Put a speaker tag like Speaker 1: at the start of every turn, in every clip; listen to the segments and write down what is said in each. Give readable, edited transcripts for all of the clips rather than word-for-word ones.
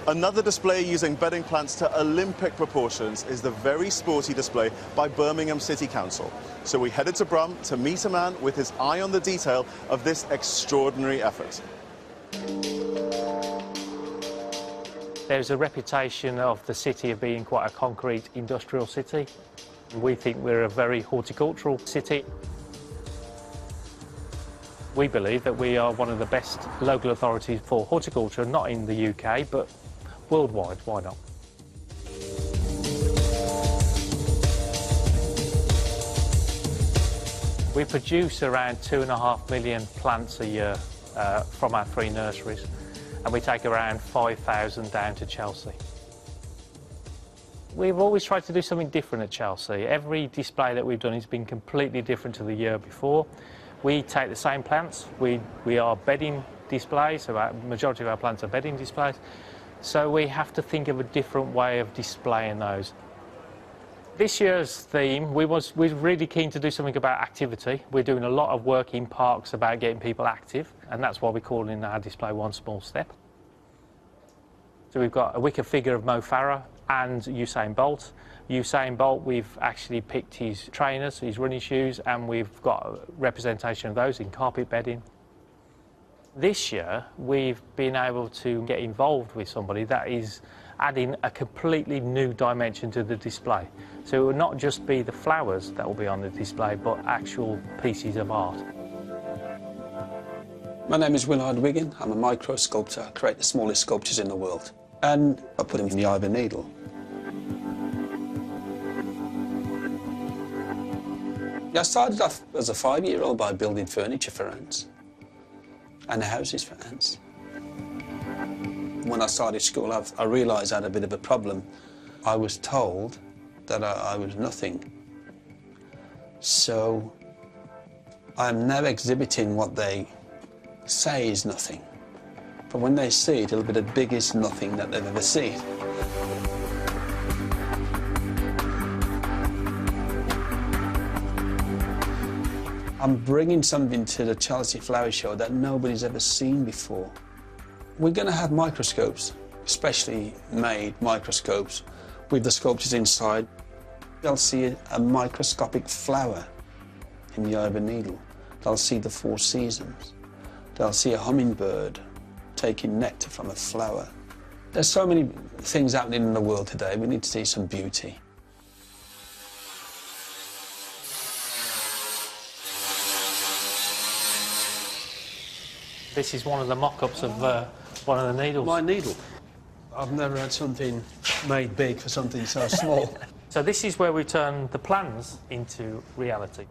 Speaker 1: Another display using bedding plants to Olympic proportions is the very sporty display by Birmingham City Council. So we headed to Bham to meet a man with his eye on the detail of this extraordinary effort.
Speaker 2: There's a reputation of the city of being quite a concrete industrial city. We think we're a very horticultural city. We believe that we are one of the best local authorities for horticulture, not in the UK, but worldwide. Why not? We produce around 2.5 million plants a year from our 3 nurseries, and we take around 5,000 down to Chelsea. We've always tried to do something different at Chelsea. Every display that we've done has been completely different to the year before. We take the same plants. We are bedding displays, so the majority of our plants are bedding displays. So we have to think of a different way of displaying those. This year's theme, we're really keen to do something about activity. We're doing a lot of work in parks about getting people active, and that's why we're calling our display One Small Step. So we've got a wicker figure of Mo Farah and Usain Bolt. Usain Bolt, we've actually picked his trainers, his running shoes, and we've got a representation of those in carpet bedding. This year, we've been able to get involved with somebody that is adding a completely new dimension to the display. So it will not just be the flowers that will be on the display, but actual pieces of art.
Speaker 3: My name is Willard Wiggin. I'm a micro sculptor. I create the smallest sculptures in the world. And I put them in the eye of a needle. I started off as a 5-year-old by building furniture for ants and houses for ants. When I started school, I realised I had a bit of a problem. I was told that I was nothing. So I'm now exhibiting what they say is nothing. But when they see it, it'll be the biggest nothing that they've ever seen. I'm bringing something to the Chelsea Flower Show that nobody's ever seen before. We're going to have microscopes, specially made microscopes, with the sculptures inside. They'll see a microscopic flower in the eye of a needle. They'll see the 4 seasons. They'll see a hummingbird taking nectar from a flower. There's so many things happening in the world today. We need to see some beauty.
Speaker 2: This is one of the mock-ups of one of the needles.
Speaker 3: My needle. I've never had something made big for something so small.
Speaker 2: So this is where we turn the plans into reality.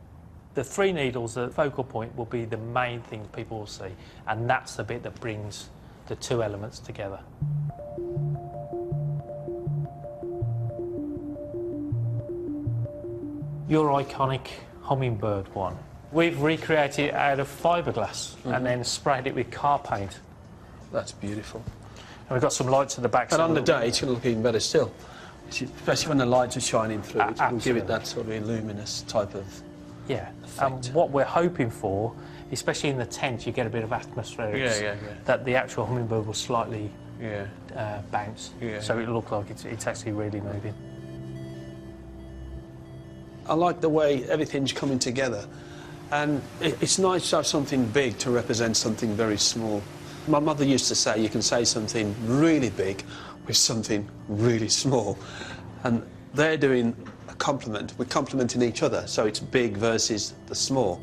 Speaker 2: The 3 needles, the focal point, will be the main thing people will see, and that's the bit that brings the 2 elements together. Your iconic hummingbird one. We've recreated it out of fiberglass and then sprayed it with car paint.
Speaker 3: That's beautiful.
Speaker 2: And we've got some lights at the back.
Speaker 3: And on the day, it's going to look even better still. Especially when the lights are shining through, it will give it that sort of luminous type of effect.
Speaker 2: And what we're hoping for, especially in the tent, you get a bit of atmospherics, that the actual hummingbird will slightly bounce, so it'll look like it's actually really moving.
Speaker 3: I like the way everything's coming together. And it's nice to have something big to represent something very small. My mother used to say you can say something really big with something really small. And they're doing a compliment. We're complimenting each other, so it's big versus the small.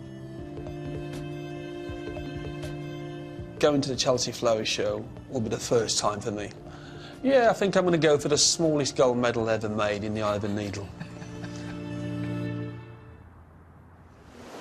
Speaker 3: Going to the Chelsea Flower Show will be the first time for me. Yeah, I think I'm going to go for the smallest gold medal ever made in the eye of a needle.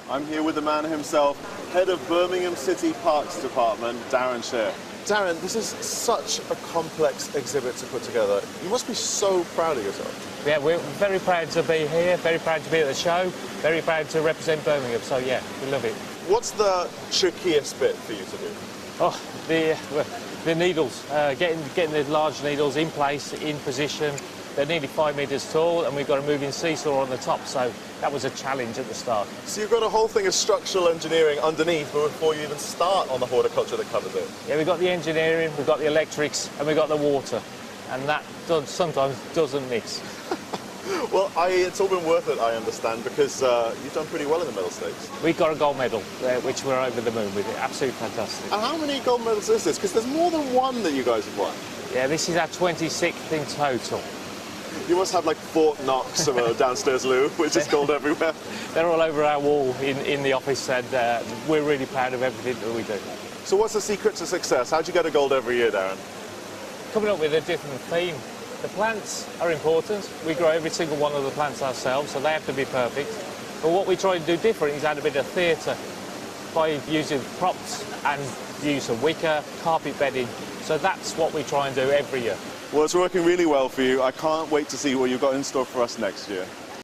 Speaker 1: I'm here with the man himself, head of Birmingham City Parks Department, Darren Shear. Darren, this is such a complex exhibit to put together. You must be so proud of yourself.
Speaker 2: Yeah, we're very proud to be here, very proud to be at the show, very proud to represent Birmingham, so yeah, we love it.
Speaker 1: What's the trickiest bit for you to do?
Speaker 2: Oh, the needles, getting the large needles in place, in position. They're nearly 5 metres tall, and we've got a moving seesaw on the top, so that was a challenge at the start.
Speaker 1: So you've got a whole thing of structural engineering underneath before you even start on the horticulture that covers it?
Speaker 2: Yeah, we've got the engineering, we've got the electrics, and we've got the water. and that sometimes doesn't miss.
Speaker 1: Well, it's all been worth it, I understand, because you've done pretty well in the medal stakes.
Speaker 2: We got a gold medal, which we're over the moon with. It absolutely fantastic.
Speaker 1: And how many gold medals is this? Because there's more than one that you guys have won.
Speaker 2: Yeah, this is our 26th in total.
Speaker 1: You must have like Fort Knox downstairs loo, which is gold everywhere.
Speaker 2: They're all over our wall in the office, and we're really proud of everything that we do.
Speaker 1: So what's the secret to success? How'd you get a gold every year, Darren?
Speaker 2: Coming up with a different theme. The plants are important. We grow every single one of the plants ourselves, so they have to be perfect. But what we try to do different is add a bit of theatre by using props and use of wicker, carpet bedding. So that's what we try and do every year.
Speaker 1: Well, it's working really well for you. I can't wait to see what you've got in store for us next year.